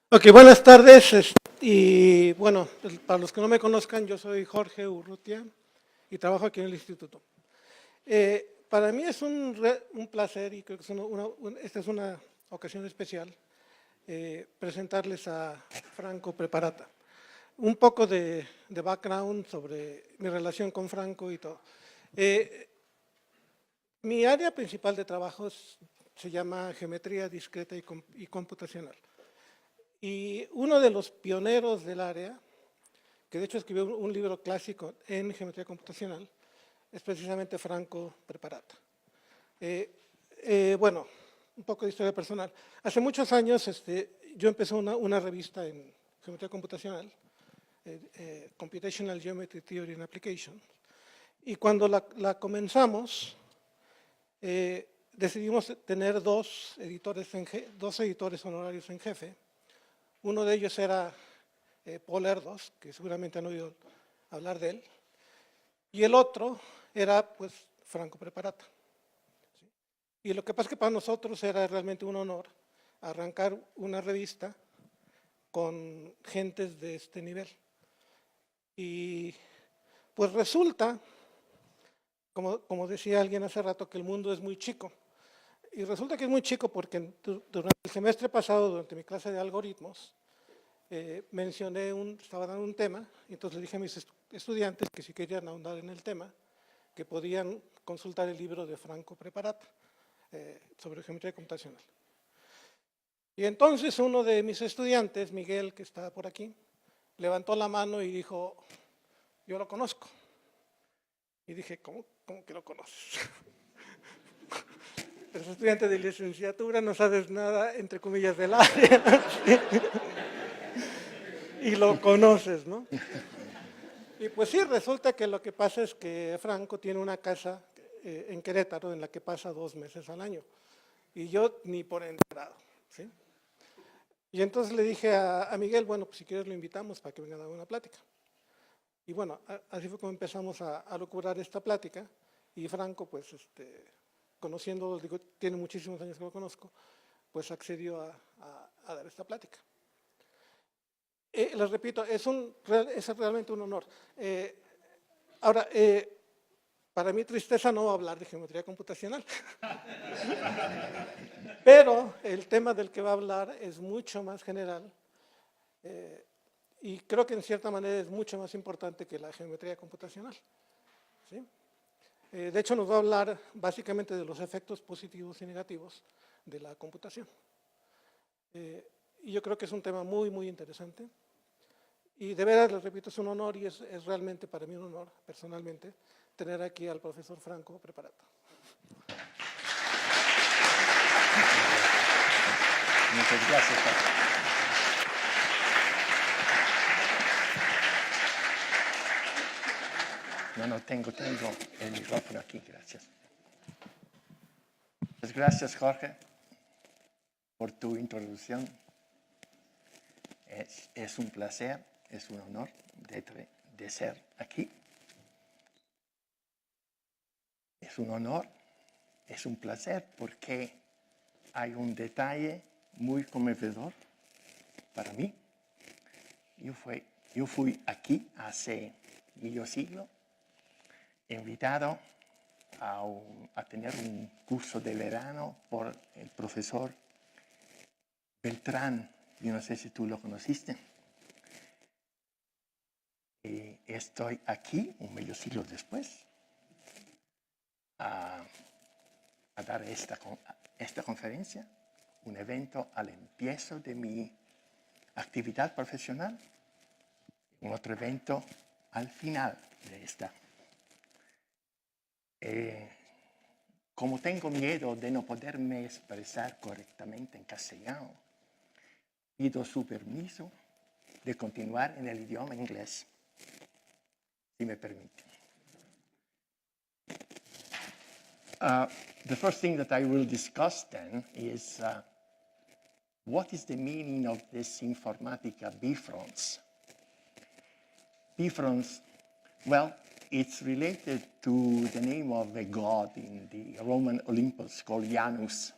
Ok, buenas tardes. Y bueno, para los que no me conozcan, yo soy Jorge Urrutia y trabajo aquí en el Instituto. Para mí es un placer y creo que esta es una ocasión especial presentarles a Franco Preparata. Un poco de background sobre mi relación con Franco y todo. Mi área principal de trabajo se llama geometría discreta y computacional. Y uno de los pioneros del área, que de hecho escribió un libro clásico en geometría computacional, es precisamente Franco Preparata. Bueno, un poco de historia personal. Hace muchos años yo empecé una revista en geometría computacional, Computational Geometry Theory and Application, y cuando la comenzamos, decidimos tener dos editores honorarios en jefe. Uno de ellos era Paul Erdos, que seguramente han oído hablar de él, y el otro era, pues, Franco Preparata. ¿Sí? Y lo que pasa es que para nosotros era realmente un honor arrancar una revista con gentes de este nivel. Y pues resulta, como decía alguien hace rato, que el mundo es muy chico. Y resulta que es muy chico porque durante el semestre pasado, durante mi clase de algoritmos, estaba dando un tema, y entonces le dije a mis estudiantes que si querían ahondar en el tema, que podían consultar el libro de Franco Preparata sobre geometría computacional. Y entonces uno de mis estudiantes, Miguel, que está por aquí, levantó la mano y dijo, yo lo conozco. Y dije, ¿cómo que lo conoces? Eres estudiante de licenciatura, no sabes nada, entre comillas, del área. Y lo conoces, ¿no? Y pues sí, resulta que lo que pasa es que Franco tiene una casa en Querétaro en la que pasa 2 meses al año. Y yo ni por enterado, ¿sí? Y entonces le dije a Miguel, bueno, pues si quieres lo invitamos para que venga a dar una plática. Y bueno, así fue como empezamos a locurar esta plática. Y Franco, pues, conociéndolo, digo, tiene muchísimos años que lo conozco, pues accedió a dar esta plática. Les repito, es realmente un honor. Ahora, para mí tristeza no hablar de geometría computacional. Pero el tema del que va a hablar es mucho más general y creo que en cierta manera es mucho más importante que la geometría computacional. ¿Sí? De hecho, nos va a hablar básicamente de los efectos positivos y negativos de la computación. Y yo creo que es un tema muy, muy interesante. Y de veras, les repito, es un honor y es realmente para mí un honor, personalmente, tener aquí al profesor Franco Preparata. Muchas gracias. No, tengo el micrófono aquí, gracias. Muchas gracias, Jorge, por tu introducción. Es un placer, es un honor de ser aquí. Es un honor, es un placer porque hay un detalle muy conmovedor para mí. Yo fui aquí hace medio siglo, invitado a tener un curso de verano por el profesor Beltrán. Yo no sé si tú lo conociste. Y estoy aquí, un medio siglo después, a dar esta conferencia, un evento al empiezo de mi actividad profesional, un otro evento al final de esta. Como tengo miedo de no poderme expresar correctamente en castellano, pido su permiso de continuar en el idioma inglés, si me permite. The first thing that I will discuss then is what is the meaning of this Informatica Bifrons? Bifrons, well, it's related to the name of a god in the Roman Olympus called Janus.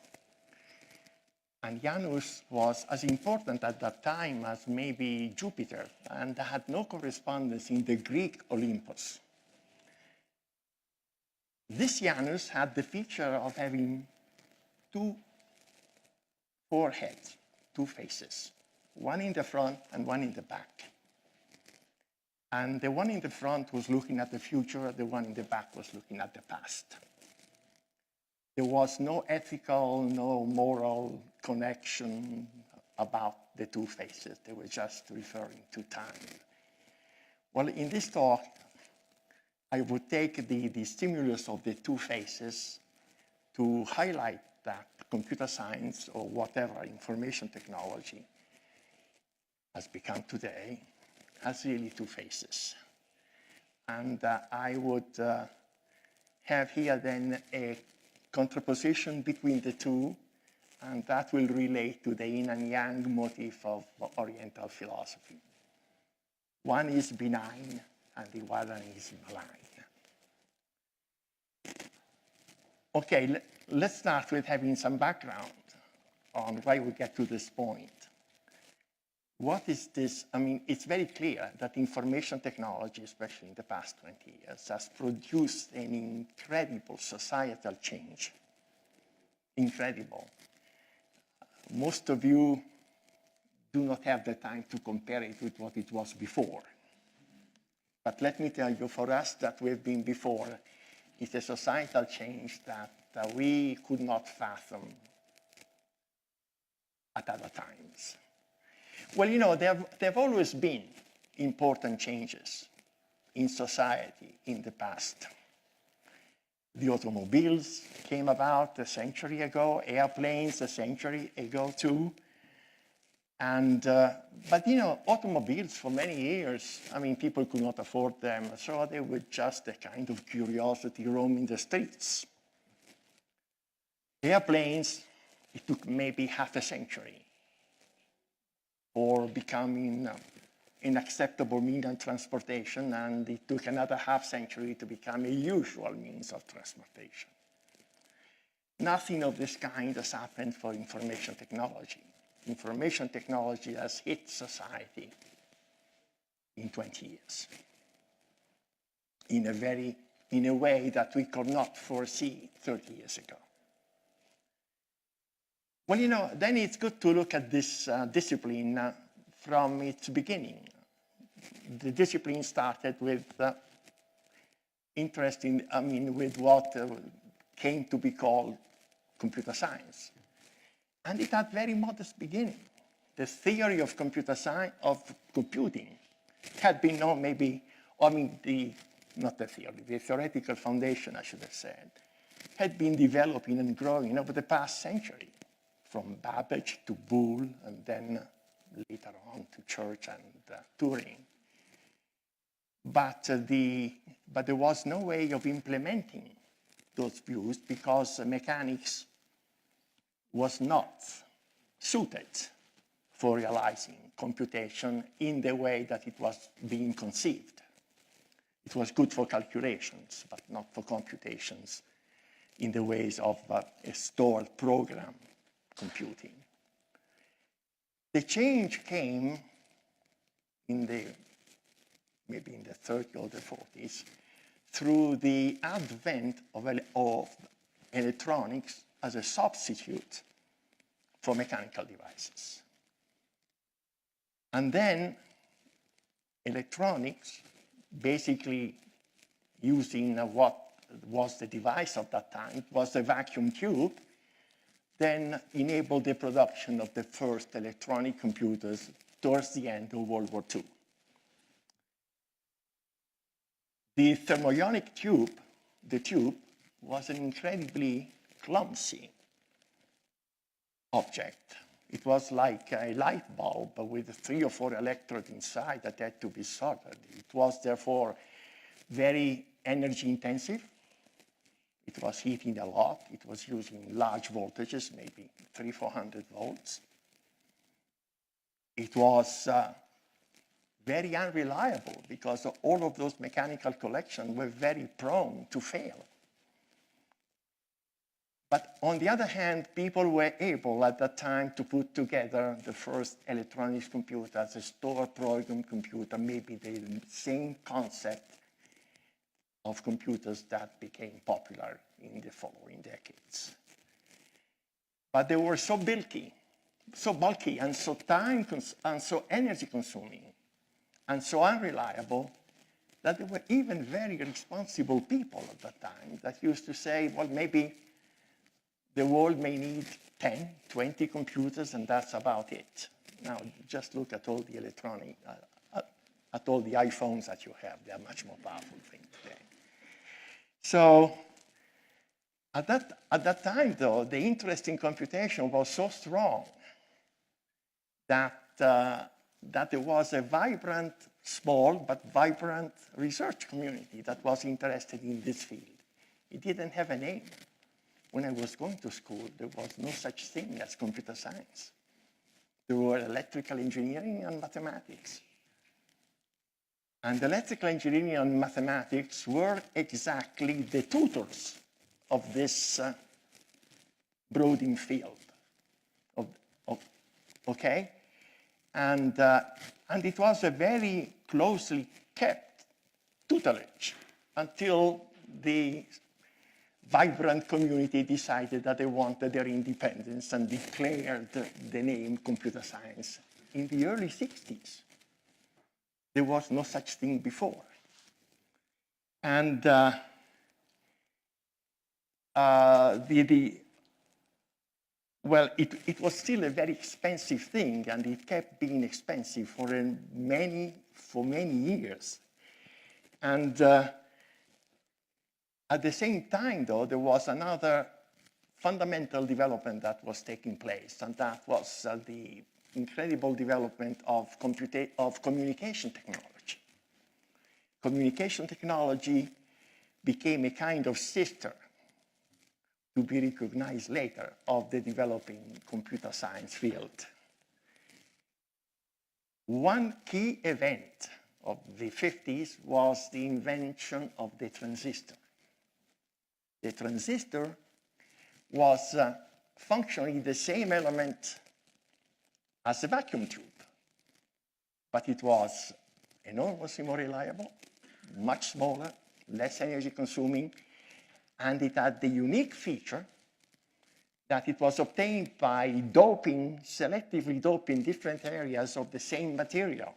And Janus was as important at that time as maybe Jupiter, and had no correspondence in the Greek Olympus. This Janus had the feature of having two foreheads, two faces, one in the front and one in the back. And the one in the front was looking at the future, the one in the back was looking at the past. There was no ethical, no moral connection about the two faces. They were just referring to time. Well, in this talk, I would take the stimulus of the two faces to highlight that computer science or whatever information technology has become today has really two faces. And I would have here then a contraposition between the two, and that will relate to the yin and yang motif of Oriental philosophy. One is benign and the other is malign. Okay, let's start with having some background on why we get to this point. What is this? I mean, it's very clear that information technology, especially in the past 20 years, has produced an incredible societal change. Incredible. Most of you do not have the time to compare it with what it was before. But let me tell you, for us that we've been before, it's a societal change that we could not fathom at other times. Well, you know, there have always been important changes in society in the past. The automobiles came about a century ago, airplanes a century ago too. And, but you know, automobiles for many years, I mean, people could not afford them, so they were just a kind of curiosity roaming the streets. Airplanes, it took maybe half a century for becoming an acceptable means of transportation, and it took another half century to become a usual means of transportation. Nothing of this kind has happened for information technology. Information technology has hit society in 20 years in a way that we could not foresee 30 years ago. Well, you know, then it's good to look at this discipline from its beginning. The discipline started with with what came to be called computer science. And it had very modest beginning. The theory of computer science, of computing, had been known maybe, not the theory, the theoretical foundation, I should have said, had been developing and growing over the past century, from Babbage to Boole, and then later on to Church and Turing. But there was no way of implementing those views because mechanics was not suited for realizing computation in the way that it was being conceived. It was good for calculations, but not for computations in the ways of a stored program computing. The change came maybe in the 30s or the 40s, through the advent of electronics as a substitute for mechanical devices. And then electronics, basically using what was the device of that time, was the vacuum tube, then enabled the production of the first electronic computers towards the end of World War II. The Thermionic Tube, the tube, was an incredibly clumsy object. It was like a light bulb with 3 or 4 electrodes inside that had to be soldered. It was therefore very energy intensive. It was heating a lot. It was using large voltages, maybe 300-400 volts. It was very unreliable because all of those mechanical collections were very prone to fail. But on the other hand, people were able at that time to put together the first electronic computers, a store program computer, maybe the same concept of computers that became popular in the following decades. But they were so bulky and so and so energy consuming and so unreliable that there were even very responsible people at that time that used to say, well, maybe the world may need 10, 20 computers, and that's about it. Now, just look at all the electronic, at all the iPhones that you have. They are much more powerful things today. So at that time, though, the interest in computation was so strong that, that there was a vibrant, small but vibrant research community that was interested in this field. It didn't have a name. When I was going to school, there was no such thing as computer science. There were electrical engineering and mathematics. And electrical engineering and mathematics were exactly the tutors of this broadening field. Okay? And it was a very closely kept tutelage until the vibrant community decided that they wanted their independence and declared the name computer science in the early 60s. There was no such thing before. And well, it was still a very expensive thing, and it kept being expensive for many years. And at the same time, though, there was another fundamental development that was taking place, and that was the incredible development of communication technology. Communication technology became a kind of sister to be recognized later of the developing computer science field. One key event of the 50s was the invention of the transistor. The transistor was functionally the same element as a vacuum tube, but it was enormously more reliable, much smaller, less energy consuming, and it had the unique feature that it was obtained by selectively doping different areas of the same material.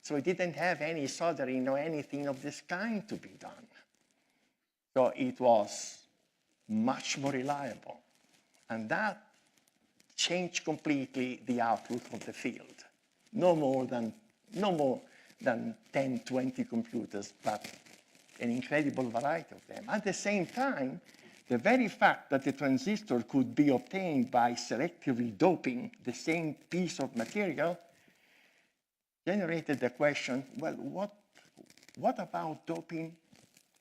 So it didn't have any soldering or anything of this kind to be done. So it was much more reliable. And that changed completely the outlook of the field. No more than 10, 20 computers, but an incredible variety of them. At the same time, the very fact that the transistor could be obtained by selectively doping the same piece of material generated the question, well, what about doping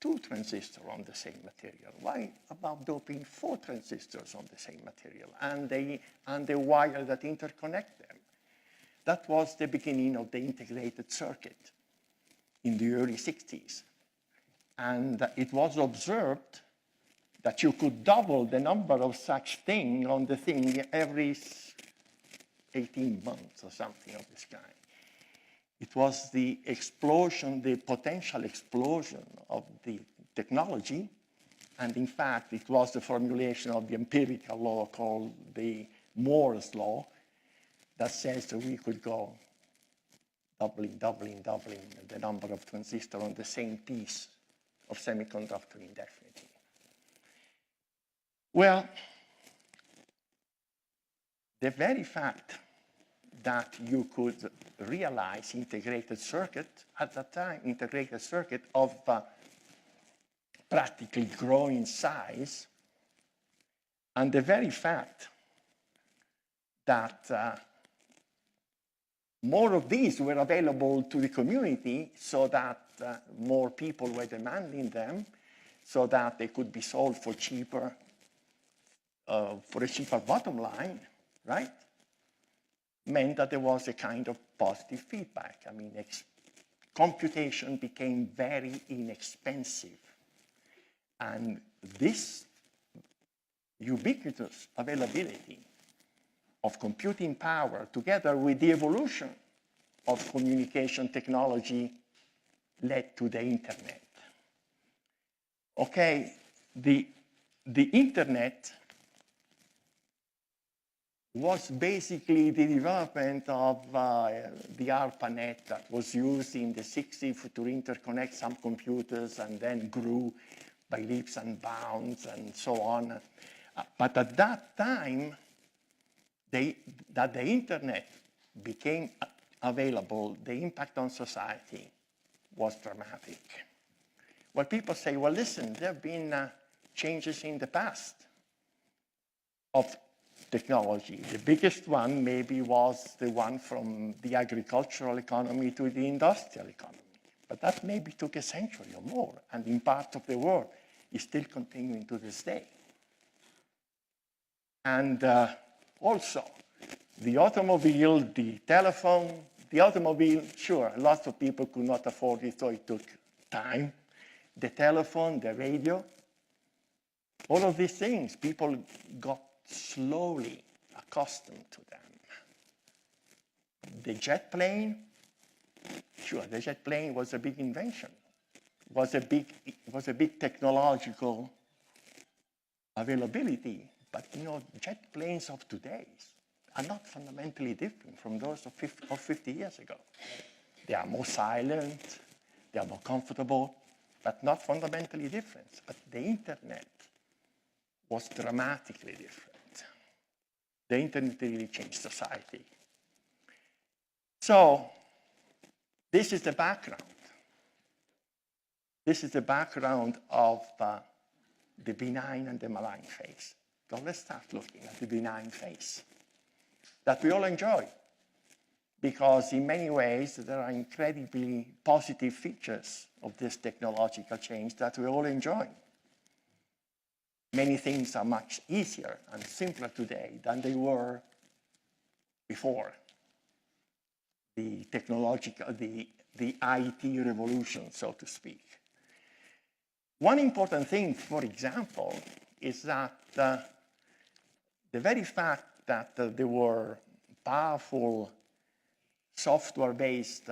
2 transistors on the same material? Why about doping 4 transistors on the same material and the wire that interconnect them? That was the beginning of the integrated circuit in the early 60s. And it was observed that you could double the number of such things on the thing every 18 months or something of this kind. It was the explosion, the potential explosion of the technology, and in fact, it was the formulation of the empirical law called the Moore's law that says that we could go doubling the number of transistors on the same piece of semiconductor indefinitely. Well, the very fact that you could realize integrated circuit at that time, integrated circuit of practically growing size, and the very fact that more of these were available to the community so that more people were demanding them, so that they could be sold for cheaper, for a cheaper bottom line, right? Meant that there was a kind of positive feedback. I mean, computation became very inexpensive. And this ubiquitous availability of computing power together with the evolution of communication technology led to the internet. Okay, the internet was basically the development of the ARPANET that was used in the 60s to interconnect some computers and then grew by leaps and bounds and so on. But at that time, that the internet became available, the impact on society was dramatic. Well, people say, well, listen, there have been changes in the past of technology. The biggest one maybe was the one from the agricultural economy to the industrial economy. But that maybe took a century or more, and in part of the world is still continuing to this day. And also, the automobile, the telephone, the automobile, sure, lots of people could not afford it, so it took time. The telephone, the radio, all of these things, people got slowly accustomed to them. The jet plane, sure, the jet plane was a big invention. It was a big technological availability, but you know, jet planes of today are not fundamentally different from those of 50 years ago. They are more silent, they are more comfortable, but not fundamentally different. But the internet was dramatically different. The internet really changed society. So, this is the background. This is the background of the benign and the malign phase. So let's start looking at the benign phase that we all enjoy, because in many ways there are incredibly positive features of this technological change that we all enjoy. Many things are much easier and simpler today than they were before the technological, the IT revolution, so to speak. One important thing, for example, is that the very fact that there were powerful software-based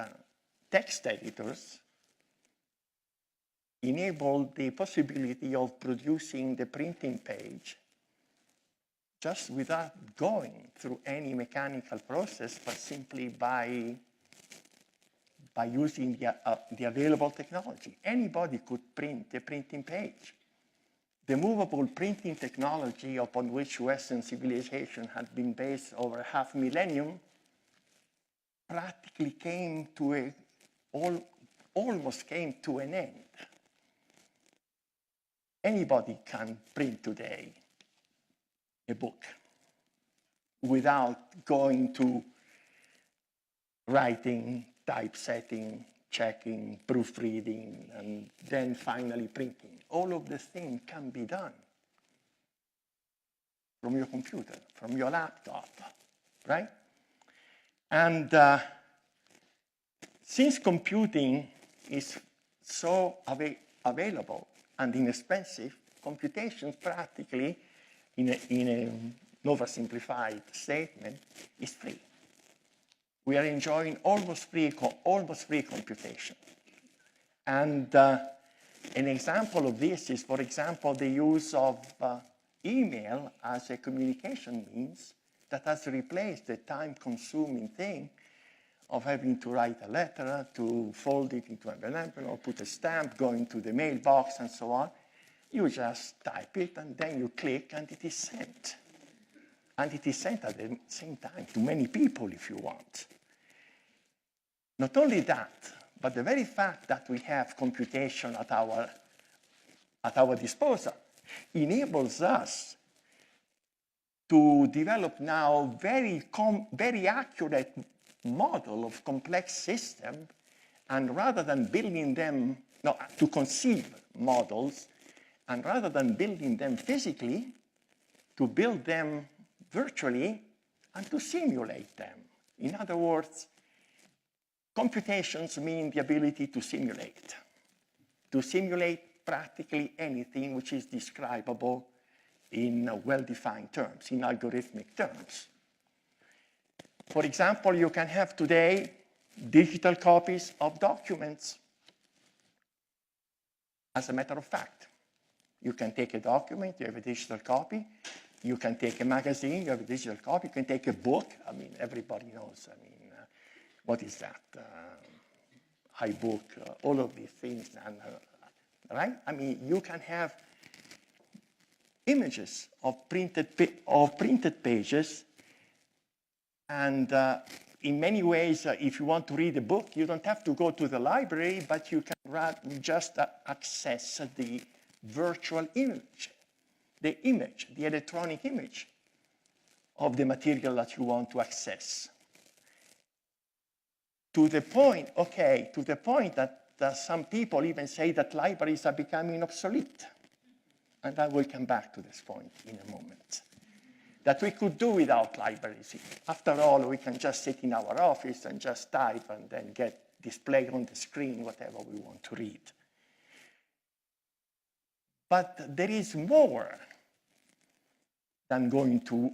text editors enabled the possibility of producing the printing page just without going through any mechanical process, but simply by using the available technology. Anybody could print a printing page. The movable printing technology upon which Western civilization had been based over half a millennium practically almost came to an end. Anybody can print today a book without going to writing, typesetting, checking, proofreading, and then finally printing. All of the things can be done from your computer, from your laptop, right? And since computing is so available and inexpensive, computation practically, in an oversimplified statement, is free. We are enjoying almost free computation. And an example of this is, for example, the use of email as a communication means that has replaced the time-consuming thing of having to write a letter, to fold it into an envelope, put a stamp, go into the mailbox, and so on. You just type it, and then you click, and it is sent. And it is sent at the same time to many people, if you want. Not only that, but the very fact that we have computation at our disposal enables us to develop now very accurate model of complex system, and rather than building them, to conceive models, and rather than building them physically, to build them virtually and to simulate them. In other words, computations mean the ability to simulate practically anything which is describable in well-defined terms, in algorithmic terms. For example, you can have today digital copies of documents. As a matter of fact, you can take a document, you have a digital copy. You can take a magazine, you have a digital copy. You can take a book. I mean, everybody knows. I mean, what is that? iBook, all of these things, right? I mean, you can have images of printed pages, and in many ways, if you want to read a book, you don't have to go to the library, but you can just access the virtual image, the electronic image of the material that you want to access. To the point that some people even say that libraries are becoming obsolete. And I will come back to this point in a moment. That we could do without libraries. After all, we can just sit in our office and just type and then get displayed on the screen whatever we want to read. But there is more than going to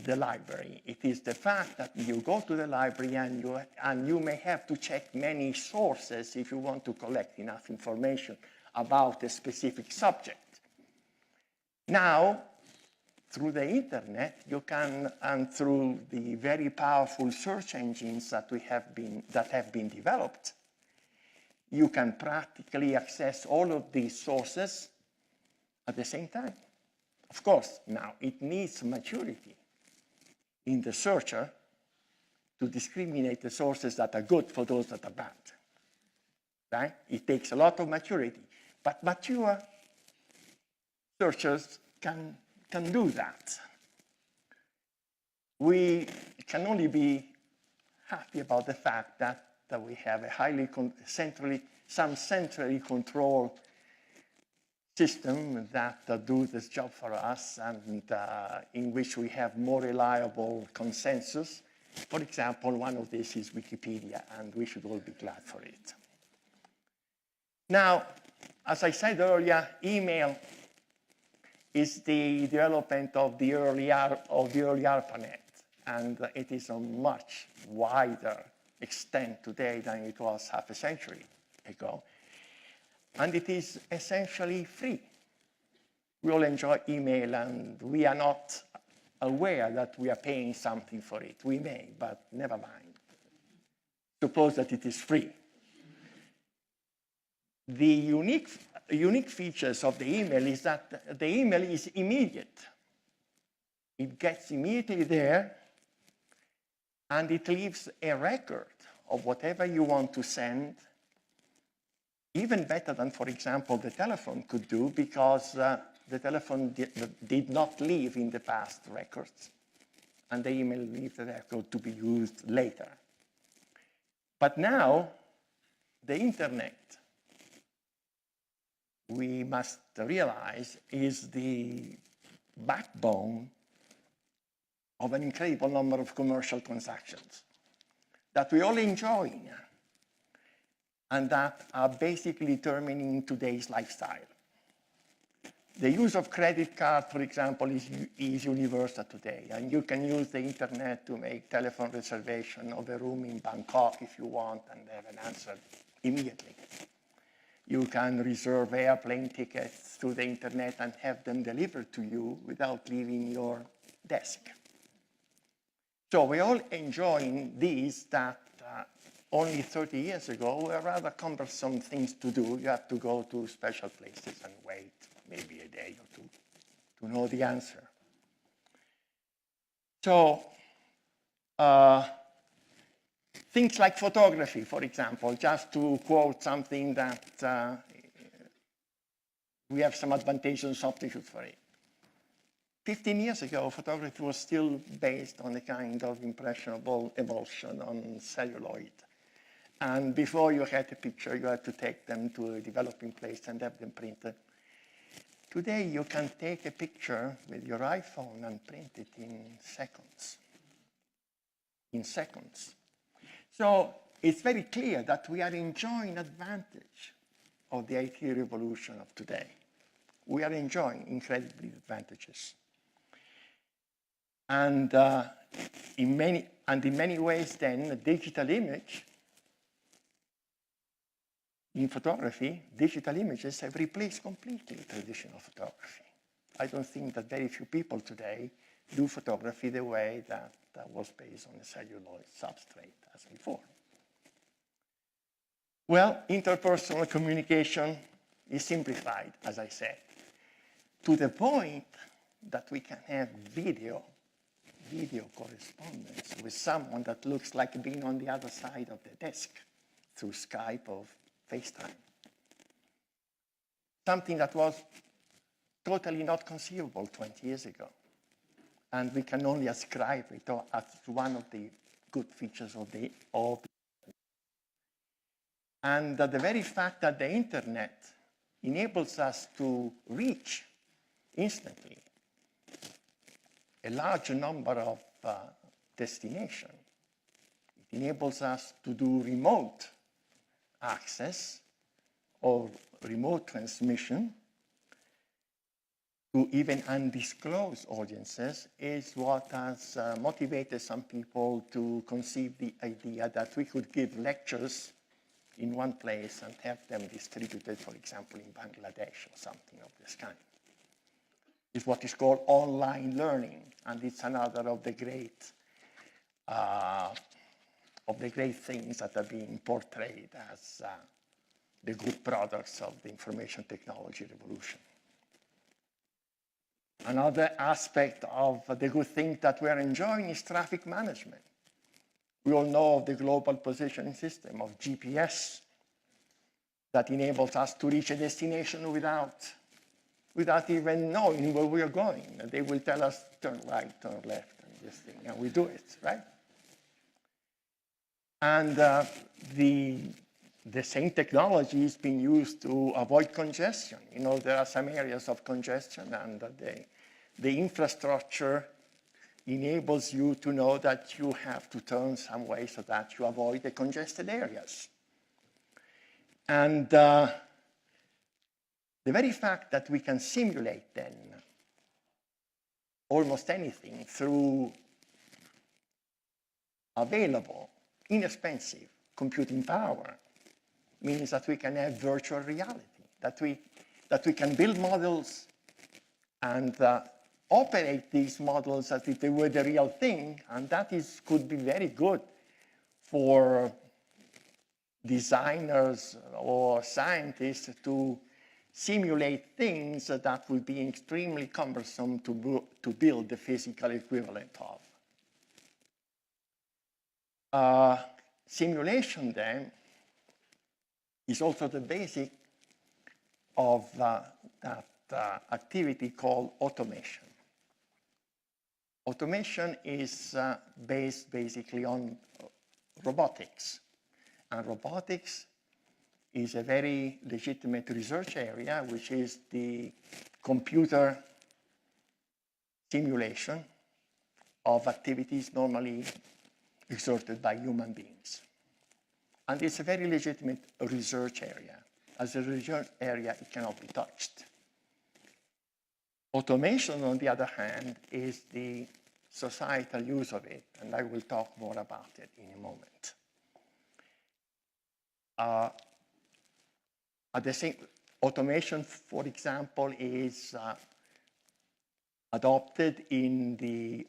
the library. It is the fact that you go to the library and you may have to check many sources if you want to collect enough information about a specific subject. Now, through the internet, you can, and through the very powerful search engines that have been developed, you can practically access all of these sources at the same time. Of course, now it needs maturity in the searcher to discriminate the sources that are good for those that are bad. Right? It takes a lot of maturity, but mature searchers can do that. We can only be happy about the fact that we have a highly centrally controlled system that do this job for us and in which we have more reliable consensus. For example, one of these is Wikipedia, and we should all be glad for it. Now, as I said earlier, email is the development of the early ARPANET, and it is on much wider extent today than it was half a century ago. And it is essentially free. We all enjoy email, and we are not aware that we are paying something for it. We may, but never mind. Suppose that it is free. The unique features of the email is that the email is immediate. It gets immediately there, and it leaves a record of whatever you want to send, even better than, for example, the telephone could do, because the telephone did not leave in the past records, and the email leaves the record to be used later. But now, the internet, we must realize, is the backbone of an incredible number of commercial transactions that we all enjoy and that are basically determining today's lifestyle. The use of credit card, for example, is universal today, and you can use the internet to make telephone reservation of a room in Bangkok if you want and have an answer immediately. You can reserve airplane tickets through the internet and have them delivered to you without leaving your desk. So we're all enjoying these that only 30 years ago were rather cumbersome things to do. You have to go to special places and wait maybe a day or two to know the answer. So things like photography, for example, just to quote something that we have some advantageous and substitute for it. 15 years ago, photography was still based on a kind of impressionable emulsion on celluloid. And before you had a picture, you had to take them to a developing place and have them printed. Today, you can take a picture with your iPhone and print it in seconds. In seconds. So it's very clear that we are enjoying advantage of the IT revolution of today. we are enjoying incredible advantages. And in many ways, then, a digital image, in photography, digital images have replaced completely traditional photography. I don't think that very few people today do photography the way that was based on a celluloid substrate as before. Well, interpersonal communication is simplified, as I said, to the point that we can have video correspondence with someone that looks like being on the other side of the desk through Skype or FaceTime. Something that was totally not conceivable 20 years ago. And we can only ascribe it as one of the good features of the And the very fact that the internet enables us to reach instantly a large number of destinations. It enables us to do remote access or remote transmission to even undisclosed audiences is what has motivated some people to conceive the idea that we could give lectures in one place and have them distributed, for example, in Bangladesh or something of this kind. It's what is called online learning, and it's another of the great things that are being portrayed as the good products of the information technology revolution. Another aspect of the good thing that we are enjoying is traffic management. We all know of the global positioning system of GPS that enables us to reach a destination without even knowing where we are going. They will tell us, turn right, turn left, and this thing, and we do it, right? And the same technology is being used to avoid congestion. You know, there are some areas of congestion, and the infrastructure enables you to know that you have to turn some way so that you avoid the congested areas. And the very fact that we can simulate then almost anything through available, inexpensive computing power means that we can have virtual reality, that we can build models and operate these models as if they were the real thing, and that could be very good for designers or scientists to simulate things that would be extremely cumbersome to build the physical equivalent of. Simulation, then, is also the basic of that activity called automation. Automation is based basically on robotics. And robotics is a very legitimate research area, which is the computer simulation of activities normally exerted by human beings. And it's a very legitimate research area. As a research area, it cannot be touched. Automation, on the other hand, is the societal use of it, and I will talk more about it in a moment. At the same, automation, for example, is adopted in the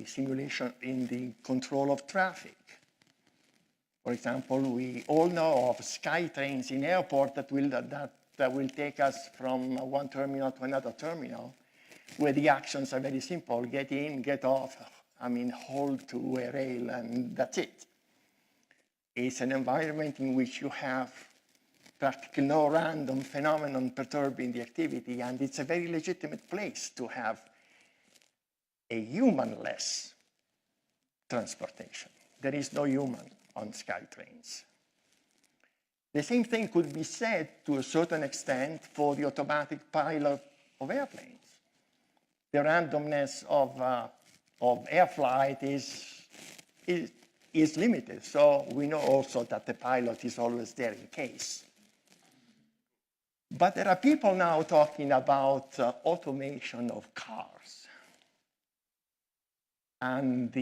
simulation, in the control of traffic. For example, we all know of sky trains in airport that will take us from one terminal to another terminal, where the actions are very simple: get in, get off, hold to a rail, and that's it. It's an environment in which you have practically no random phenomenon perturbing the activity, and it's a very legitimate place to have a humanless transportation. There is no human on sky trains. The same thing could be said to a certain extent for the automatic pilot of airplanes. The randomness of air flight is limited, so we know also that the pilot is always there in case. But there are people now talking about automation of cars, and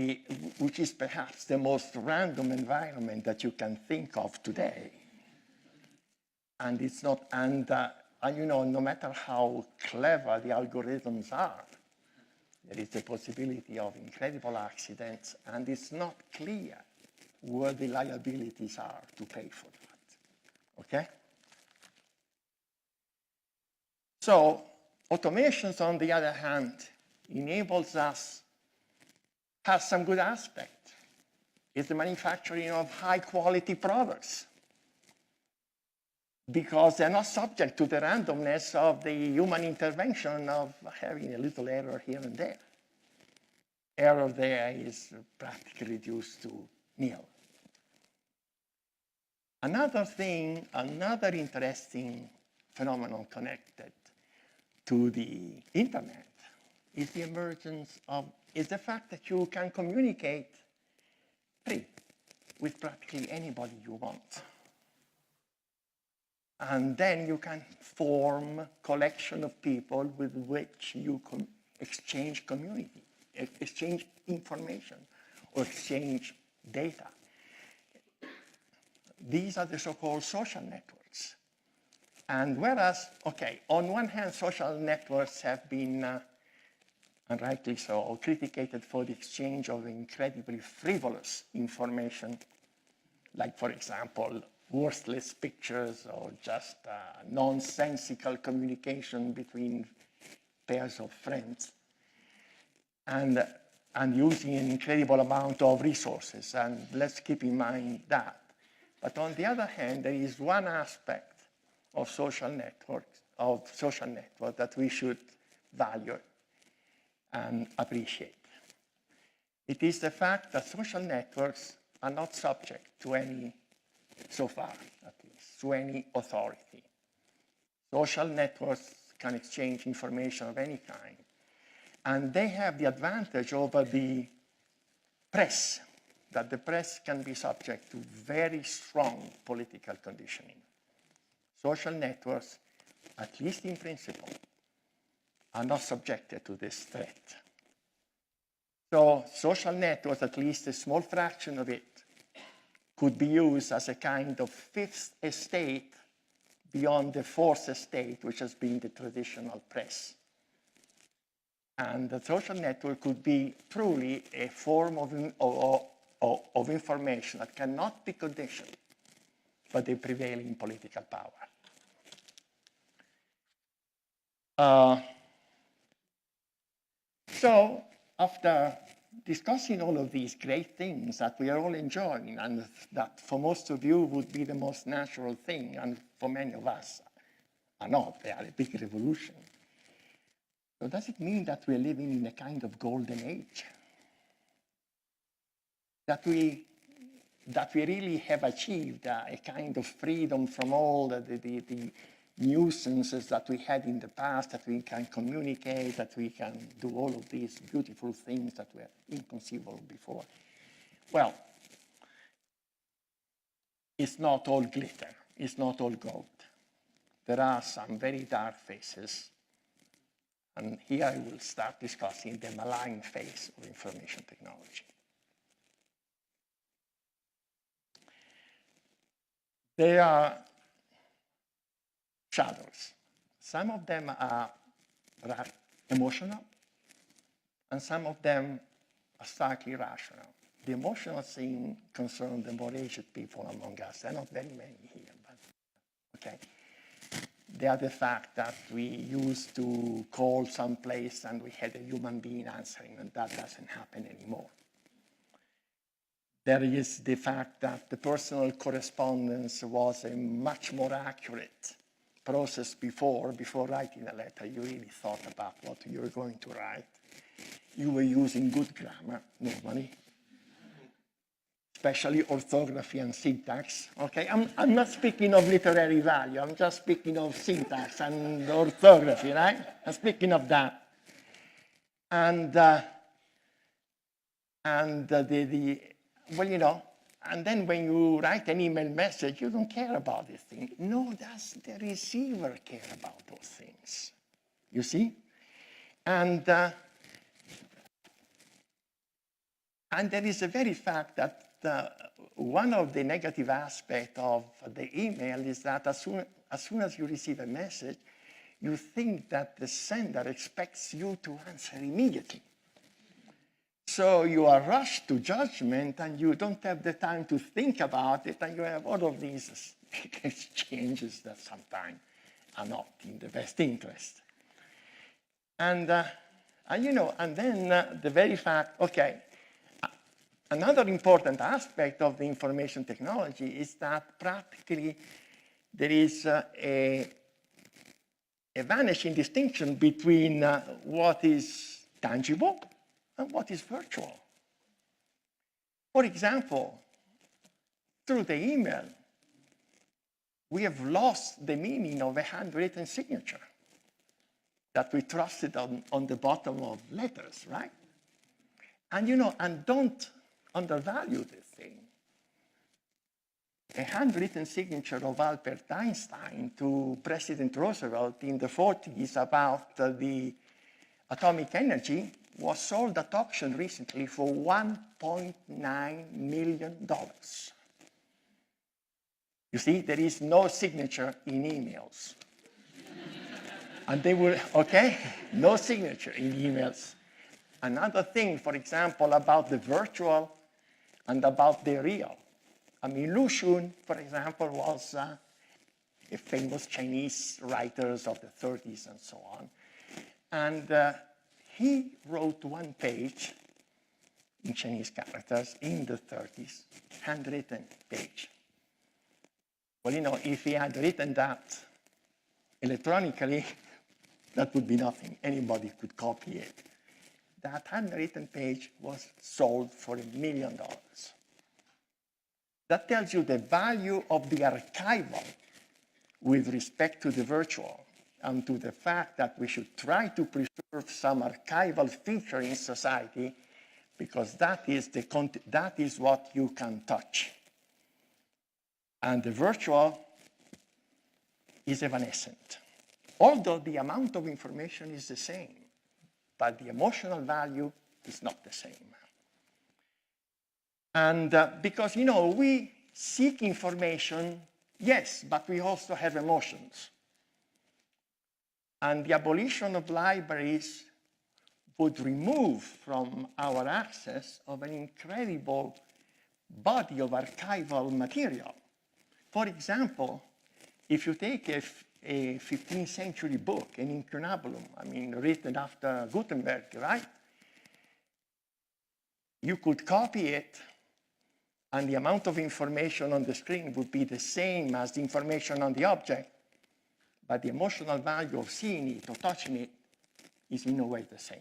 which is perhaps the most random environment that you can think of today. And it's not, and you know, no matter how clever the algorithms are, there is the possibility of incredible accidents, and it's not clear where the liabilities are to pay for that. Okay? So automations, on the other hand, enables us, has some good aspect. It's the manufacturing of high-quality products, because they're not subject to the randomness of the human intervention of having a little error here and there. Error there is practically reduced to nil. Another thing, another interesting phenomenon connected to the internet is the emergence of, is the fact that you can communicate free with practically anybody you want. And then you can form a collection of people with which you can exchange community, exchange information, or exchange data. These are the so-called social networks. And whereas, okay, on one hand, social networks have been, and rightly so, critiqued for the exchange of incredibly frivolous information, like, for example, worthless pictures or just nonsensical communication between pairs of friends, and using an incredible amount of resources. And let's keep in mind that. But on the other hand, there is one aspect of social networks, that we should value and appreciate. It is the fact that social networks are not subject to any, so far at least, to any authority. Social networks can exchange information of any kind, and they have the advantage over the press, that the press can be subject to very strong political conditioning. Social networks, at least in principle, are not subjected to this threat. So social networks, at least a small fraction of it, could be used as a kind of fifth estate beyond the fourth estate, which has been the traditional press. And the social network could be truly a form of information that cannot be conditioned by the prevailing political power. So after discussing all of these great things that we are all enjoying, and that for most of you would be the most natural thing, and for many of us are not, they are a big revolution. So does it mean that we're living in a kind of golden age? That we really have achieved a kind of freedom from all the nuisances that we had in the past, that we can communicate, that we can do all of these beautiful things that were inconceivable before? Well, it's not all glitter, it's not all gold. There are some very dark faces, and here I will start discussing the malign face of information technology. There are shadows. Some of them are emotional, and some of them are slightly rational. The emotional thing concerns the more aged people among us. There are not very many here, but okay. They are the fact that we used to call someplace and we had a human being answering, and that doesn't happen anymore. There is the fact that the personal correspondence was a much more accurate process before writing a letter. You really thought about what you were going to write. You were using good grammar, normally, especially orthography and syntax. Okay, I'm not speaking of literary value. I'm just speaking of syntax and orthography, right? I'm speaking of that. And well, you know, And then when you write an email message, you don't care about this thing. No, that's the receiver care about those things. You see? And there is the very fact that one of the negative aspects of the email is that as soon as you receive a message, you think that the sender expects you to answer immediately. So you are rushed to judgment and you don't have the time to think about it, and you have all of these exchanges that sometimes are not in the best interest. And then the very fact, okay, another important aspect of the information technology is that practically there is a vanishing distinction between what is tangible and what is virtual. For example, through the email, we have lost the meaning of a handwritten signature that we trusted on the bottom of letters, right? And don't undervalue this thing. A handwritten signature of Albert Einstein to President Roosevelt in the 40s about the atomic energy was sold at auction recently for $1.9 million. You see, there is no signature in emails. And they will, okay, no signature in emails. Another thing, for example, about the virtual and about the real. I mean, Lu Xun, for example, was a famous Chinese writer of the 30s and so on. And he wrote one page in Chinese characters in the 30s, handwritten page. Well, if he had written that electronically, that would be nothing. Anybody could copy it. That handwritten page was sold for $1 million. That tells you the value of the archival with respect to the virtual, and to the fact that we should try to preserve some archival feature in society, because that is what you can touch. And the virtual is evanescent. Although the amount of information is the same, but the emotional value is not the same. And because, we seek information, yes, but we also have emotions. And the abolition of libraries would remove from our access of an incredible body of archival material. For example, if you take a 15th century book, an incunabulum, written after Gutenberg, right? You could copy it, and the amount of information on the screen would be the same as the information on the object, but the emotional value of seeing it or touching it is in no way the same.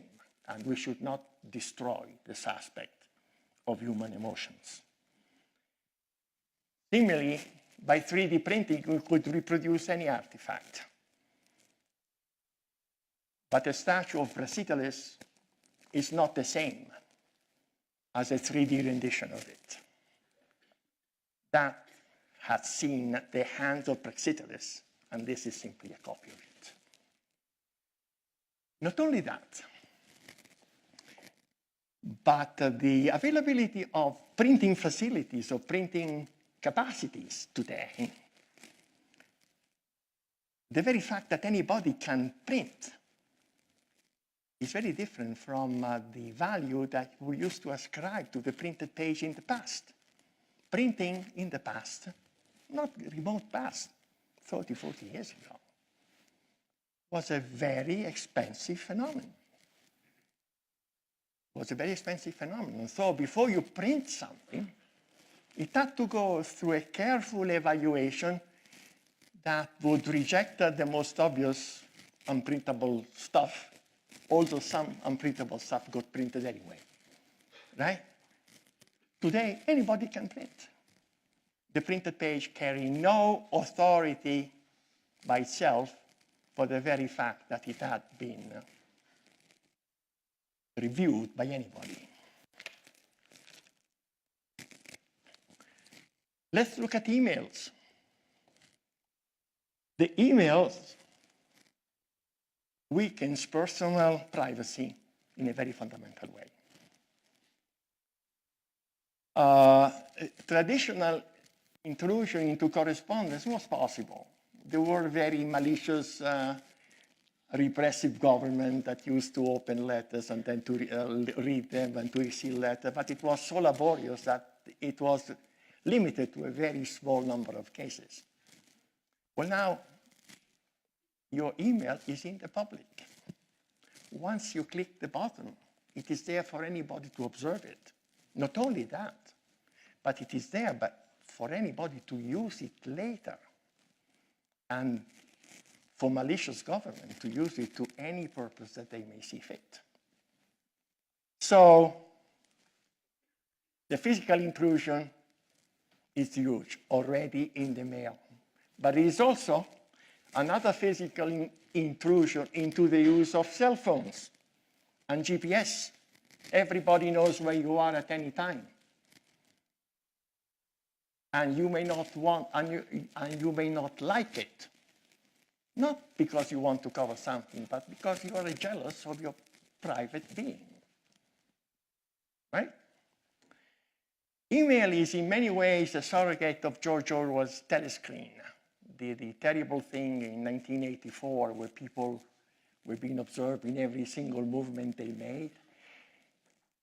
And we should not destroy this aspect of human emotions. Similarly, by 3D printing, we could reproduce any artifact. But a statue of Praxiteles is not the same as a 3D rendition of it. That has seen the hands of Praxiteles, and this is simply a copy of it. Not only that, but the availability of printing facilities or printing capacities today, the very fact that anybody can print is very different from the value that we used to ascribe to the printed page in the past. Printing in the past, not remote past, 30, 40 years ago, was a very expensive phenomenon. So before you print something, it had to go through a careful evaluation that would reject the most obvious unprintable stuff, although some unprintable stuff got printed anyway, right? Today, anybody can print. The printed page carries no authority by itself for the very fact that it had been reviewed by anybody. Let's look at emails. The emails weakens personal privacy in a very fundamental way. Traditional intrusion into correspondence was possible. There were very malicious, repressive government that used to open letters and then to read them and to receive letters, but it was so laborious that it was limited to a very small number of cases. Well, now, your email is in the public. Once you click the button, it is there for anybody to observe it. Not only that, but it is there for anybody to use it later. And for malicious government to use it to any purpose that they may see fit. So the physical intrusion is huge already in the mail. But it is also another physical intrusion into the use of cell phones and GPS. Everybody knows where you are at any time. And you may not want, and you may not like it. Not because you want to cover something, but because you are jealous of your private being. Right? Email is in many ways a surrogate of George Orwell's telescreen, the terrible thing in 1984 where people were being observed in every single movement they made.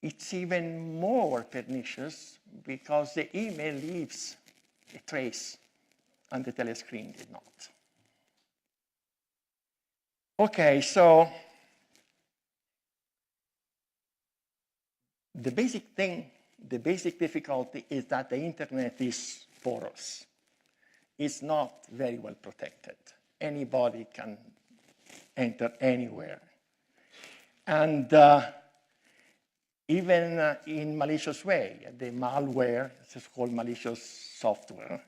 It's even more pernicious because the email leaves a trace and the telescreen did not. Okay, so the basic thing, the basic difficulty is that the internet is porous. It's not very well protected. Anybody can enter anywhere. And even in malicious way, the malware, it's called malicious software,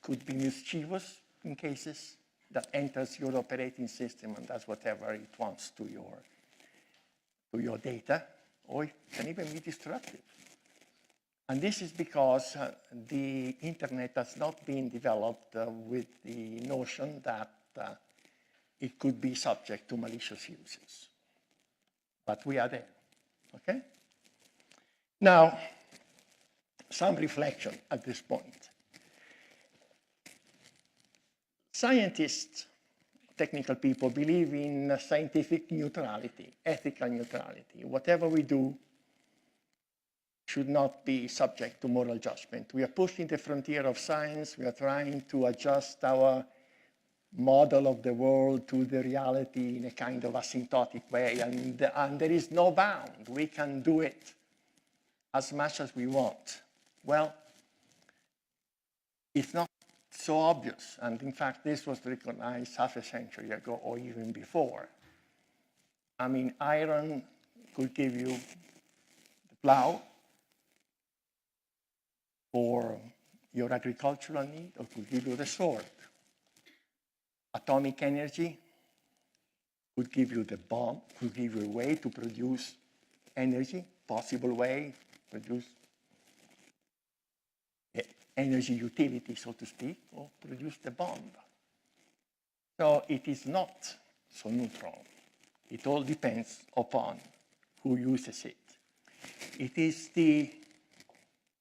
could be mischievous in cases that enters your operating system and does whatever it wants to your data, or it can even be destructive. And this is because the internet has not been developed with the notion that it could be subject to malicious uses. But we are there, okay? Now, some reflection at this point. Scientists, technical people, believe in scientific neutrality, ethical neutrality. Whatever we do should not be subject to moral judgment. We are pushing the frontier of science. We are trying to adjust our model of the world to the reality in a kind of asymptotic way, and there is no bound. We can do it as much as we want. Well, it's not so obvious, and in fact, this was recognized half a century ago or even before. I mean, iron could give you the plow for your agricultural need, or could give you the sword. Atomic energy could give you the bomb, could give you a way to produce energy, possible way to produce energy utility, so to speak, or produce the bomb. So it is not so neutral. It all depends upon who uses it. It is the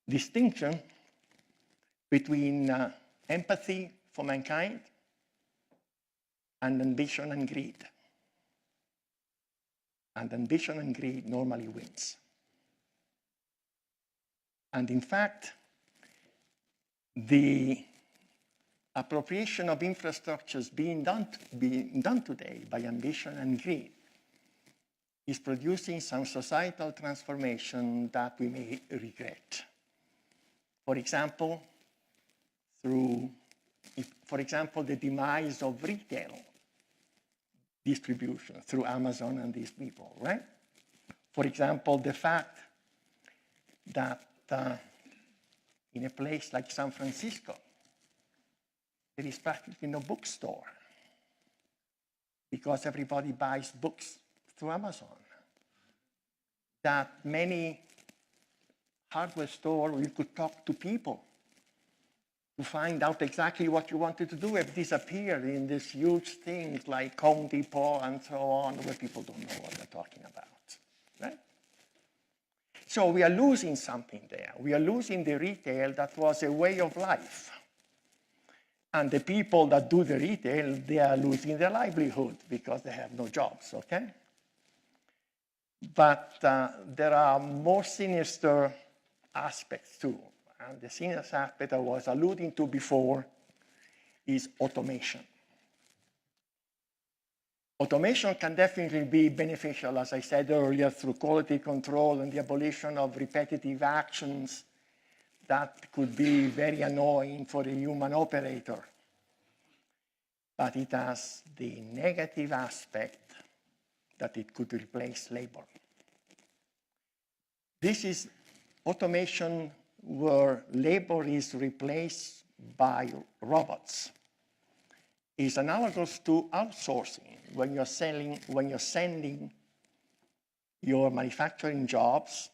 distinction between empathy for mankind and ambition and greed. And ambition and greed normally wins. And in fact, the appropriation of infrastructures being done today by ambition and greed is producing some societal transformation that we may regret. For example, the demise of retail distribution through Amazon and these people, right? For example, the fact that in a place like San Francisco, there is practically no bookstore because everybody buys books through Amazon. That many hardware stores where you could talk to people to find out exactly what you wanted to do have disappeared in these huge things like Home Depot and so on, where people don't know what they're talking about, right? So we are losing something there. We are losing the retail that was a way of life. And the people that do the retail, they are losing their livelihood because they have no jobs, okay? But there are more sinister aspects too. And the sinister aspect I was alluding to before is automation. Automation can definitely be beneficial, as I said earlier, through quality control and the abolition of repetitive actions that could be very annoying for a human operator. But it has the negative aspect that it could replace labor. This is automation where labor is replaced by robots. It's analogous to outsourcing when you're sending your manufacturing jobs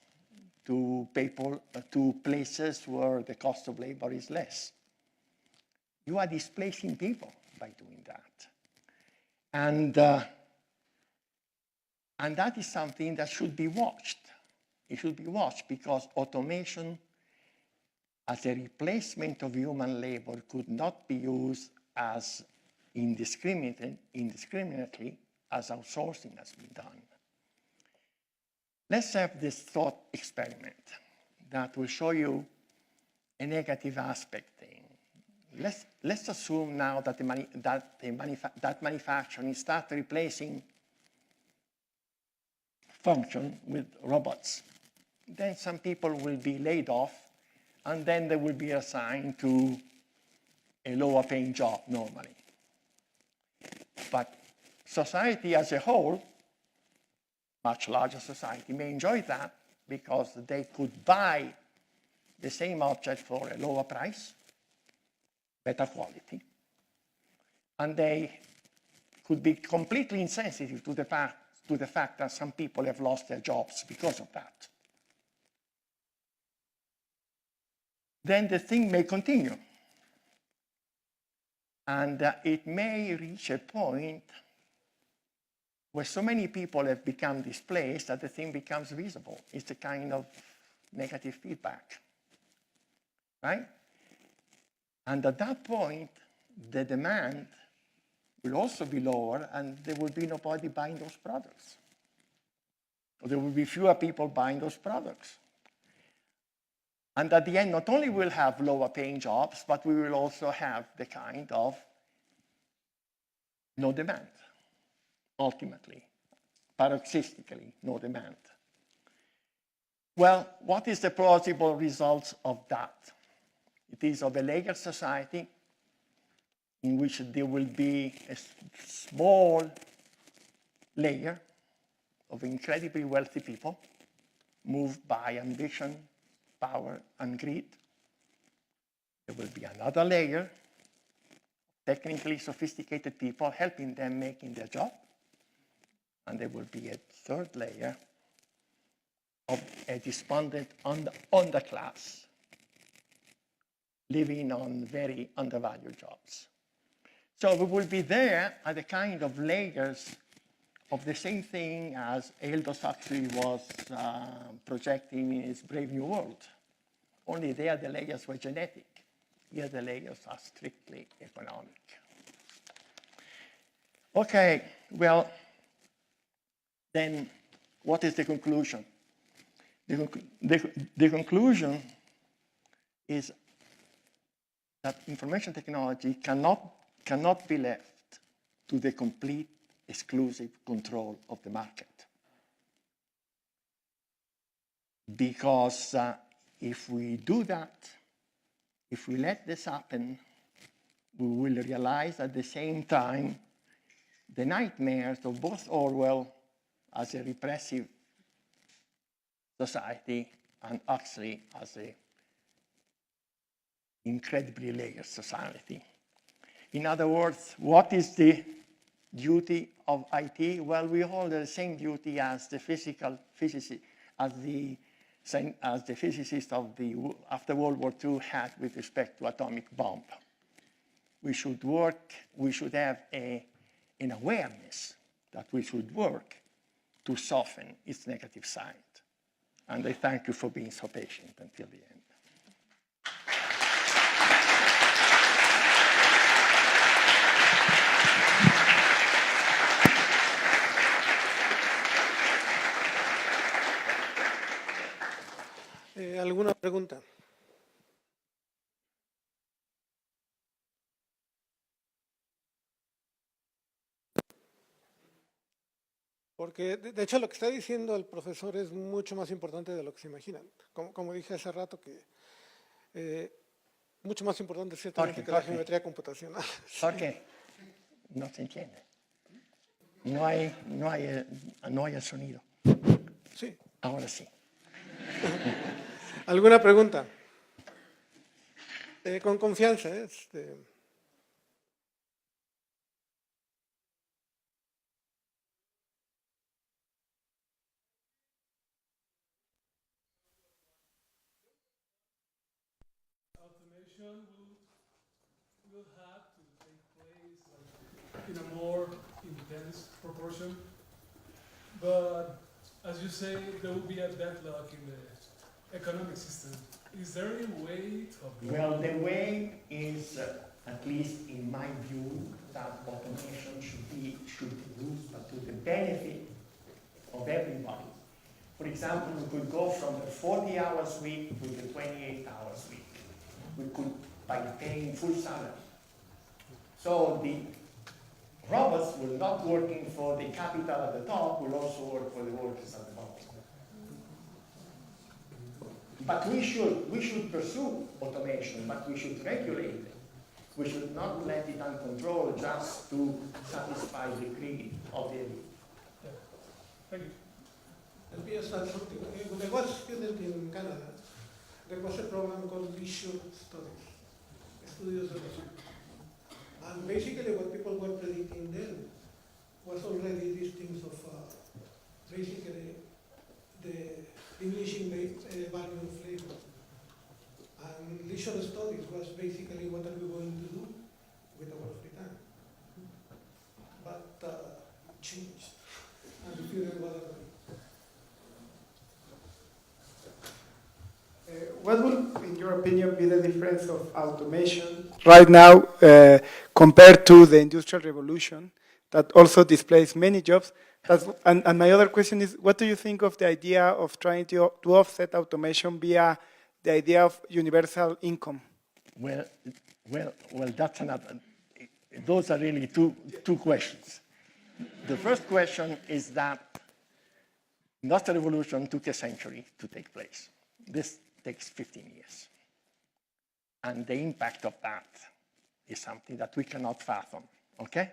to people, to places where the cost of labor is less. You are displacing people by doing that. And that is something that should be watched. It should be watched because automation as a replacement of human labor could not be used as indiscriminately as outsourcing has been done. Let's have this thought experiment that will show you a negative aspect thing. Let's assume now that manufacturing starts replacing function with robots. Then some people will be laid off, and then they will be assigned to a lower paying job normally. But society as a whole, much larger society, may enjoy that because they could buy the same object for a lower price, better quality, and they could be completely insensitive to the fact that some people have lost their jobs because of that. Then the thing may continue. And it may reach a point where so many people have become displaced that the thing becomes visible. It's a kind of negative feedback, right? And at that point, the demand will also be lower, and there will be nobody buying those products. Or there will be fewer people buying those products. And at the end, not only will have lower paying jobs, but we will also have the kind of no demand, ultimately, paroxystically, no demand. Well, what is the plausible result of that? It is of a layered society in which there will be a small layer of incredibly wealthy people moved by ambition, power, and greed. There will be another layer of technically sophisticated people helping them making their job. And there will be a third layer of a despondent underclass living on very undervalued jobs. So we will be there at the kind of layers of the same thing as Aldous Huxley was projecting in his Brave New World. Only there the layers were genetic. Here the layers are strictly economic. Okay, well, then what is the conclusion? The conclusion is that information technology cannot be left to the complete exclusive control of the market. Because if we do that, if we let this happen, we will realize at the same time the nightmares of both Orwell as a repressive society and Huxley as an incredibly layered society. In other words, what is the duty of IT? Well, we hold the same duty as the physicists, as the same as the physicists after World War II had with respect to atomic bomb. We should have an awareness that we should work to soften its negative side. And I thank you for being so patient until the end. ¿Alguna pregunta? Porque, de hecho, lo que está diciendo el profesor es mucho más importante de lo que se imaginan. Como dije hace rato, que mucho más importante ciertamente que la geometría computacional. ¿Por qué? No se entiende. No hay el sonido. Sí. Ahora sí. ¿Alguna pregunta? Con confianza. Automation will have to take place in a more intense proportion, but as you say, there will be a deadlock in the economic system. Is there any way to... Well, the way is, at least in my view, that automation should be used, but to the benefit of everybody. For example, we could go from the 40 hours week to the 28 hours week. We could, by paying full salary. So the robots will not working for the capital at the top, will also work for the workers at the bottom. But we should pursue automation, but we should regulate it. We should not let it uncontrolled just to satisfy the greed of the elite. Yeah. Thank you. Let me just add something. When I was a student in Canada, there was a program called Leisure Studies, Estudios de Leisure. And basically what people were predicting then was already these things of basically the diminishing value of labor. And leisure studies was basically what are we going to do with our free time. But it changed. And if you remember, what will, in your opinion, be the difference of automation right now compared to the Industrial Revolution that also displaced many jobs? And my other question is, what do you think of the idea of trying to offset automation via the idea of universal income? Well, that's another. Those are really two questions. The first question is that Industrial Revolution took a century to take place. This takes 15 years. And the impact of that is something that we cannot fathom, okay?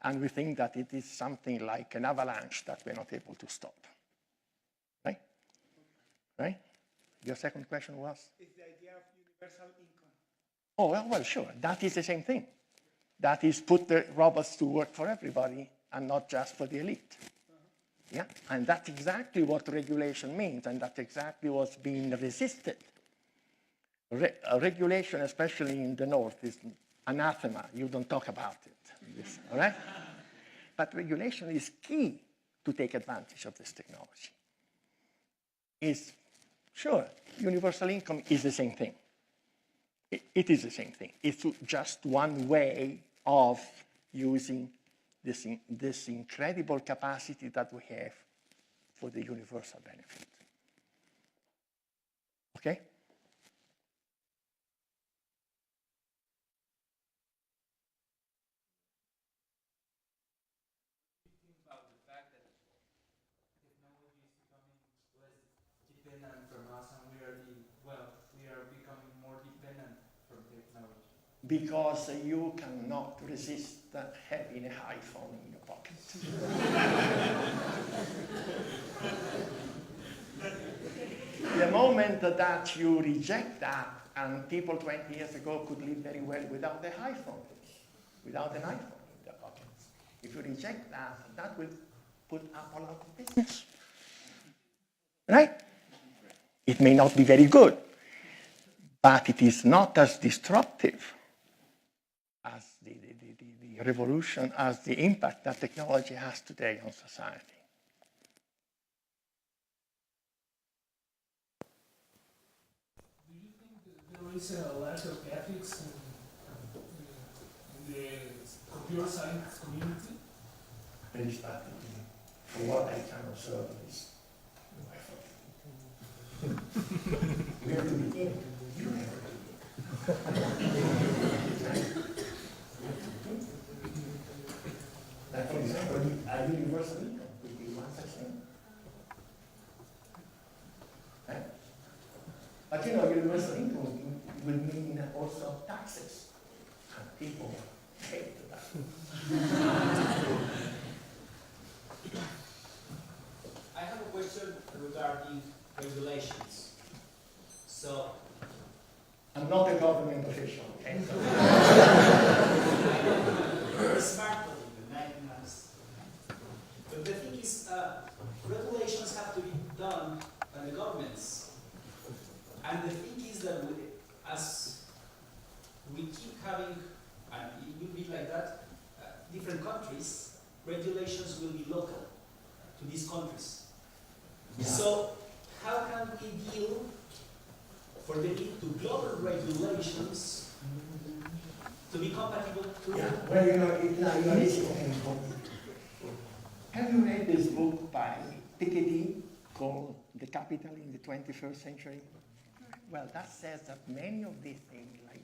And we think that it is something like an avalanche that we're not able to stop, right? Right? Your second question was? Is the idea of universal income. Oh, well, sure. That is the same thing. That is put the robots to work for everybody and not just for the elite. Yeah, and that's exactly what regulation means, and that's exactly what's being resisted. Regulation, especially in the North, is anathema. You don't talk about it. Yes, all right? But regulation is key to take advantage of this technology. Sure, universal income is the same thing. It is the same thing. It's just one way of using this incredible capacity that we have for the universal benefit. Okay? About the fact that technology is becoming less dependent from us, and we are becoming more dependent from technology. Because you cannot resist having an iPhone in your pocket. The moment that you reject that, and people 20 years ago could live very well without an iPhone in their pockets. If you reject that, that will put Apple out of business. Right? It may not be very good, but it is not as disruptive as the revolution, as the impact that technology has today on society. Do you think that there is a lack of ethics in the computer science community? Very starting. From what I can observe is we have to begin. You never like, for example, a universal income would be one such thing. Right? But universal income will mean also taxes. And people hate that. I have a question regarding regulations. So, I'm not a government official, okay? you're smart people, you nice. But the thing is, regulations have to be done by the governments. And the thing is that as we keep having, and it will be like that, different countries, regulations will be local to these countries. Yeah. So, how can we deal for the need to global regulations to be compatible to... Yeah, well, easy. Have you read this book by Piketty called The Capital in the 21st Century? Well, that says that many of these things, like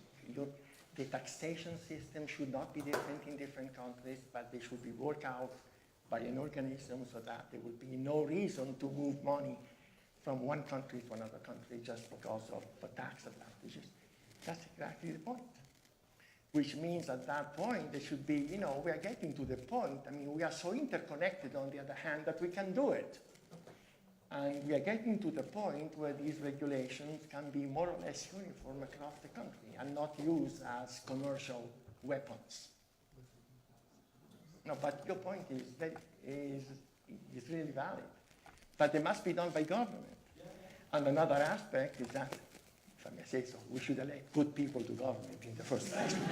the taxation system should not be different in different countries, but they should be worked out by an organism so that there will be no reason to move money from one country to another country just because of the tax advantages. That's exactly the point. Which means at that point, there should be, we are getting to the point, we are so interconnected on the other hand that we can do it. And we are getting to the point where these regulations can be more or less uniform across the country and not used as commercial weapons. No, but your point is really valid. But they must be done by government. And another aspect is that, if I may say so, we should elect good people to government in the first place. What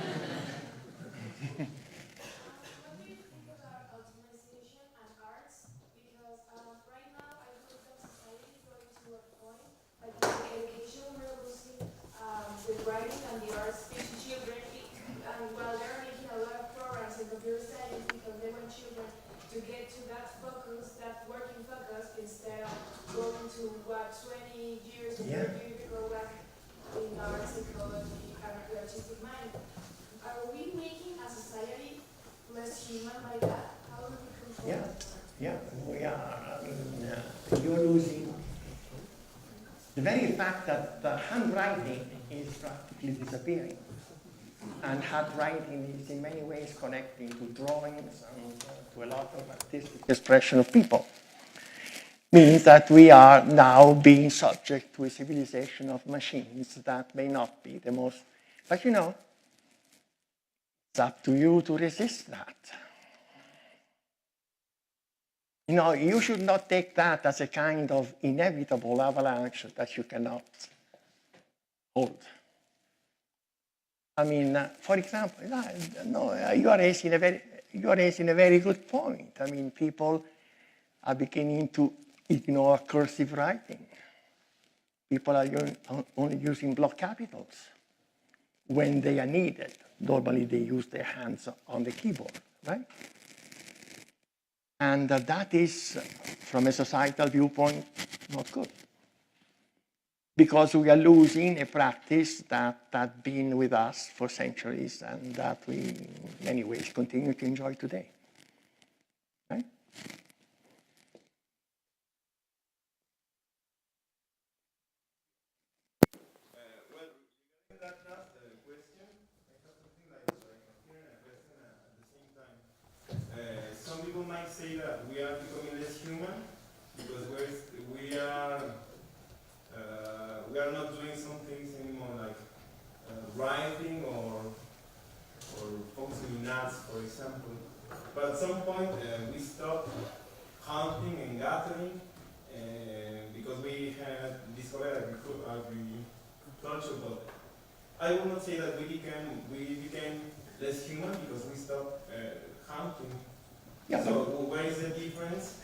do you think about automation and arts? Because right now I believe that society is going to a point, like in education, we're losing the writing and the arts speech children, and while they're making a lot of programs in computer science because they want children to get to that focus, that working focus, instead of going to what 20 years or 30 years ago was in our psychology and the artistic mind. Are we making a society less human by that? How do we control that? Yeah, we are. You're losing the very fact that handwriting is practically disappearing. And handwriting is in many ways connecting to drawings and to a lot of artistic expression of people. Means that we are now being subject to a civilization of machines that may not be the most, but it's up to you to resist that. You should not take that as a kind of inevitable avalanche that you cannot hold. For example, you are raising a very good point. People are beginning to ignore cursive writing. People are only using block capitals when they are needed. Normally, they use their hands on the keyboard, right? And that is, from a societal viewpoint, not good. Because we are losing a practice that has been with us for centuries and that we, in many ways, continue to enjoy today. Right? Well, regarding that last question, I have something like a fear and a question at the same time. Some people might say that we are becoming less human because we are not doing some things anymore, like writing or focusing in ads, for example. But at some point, we stop hunting and gathering because we have discovered much about it. I will not say that we became less human because we stopped hunting. Yeah, So where is the difference?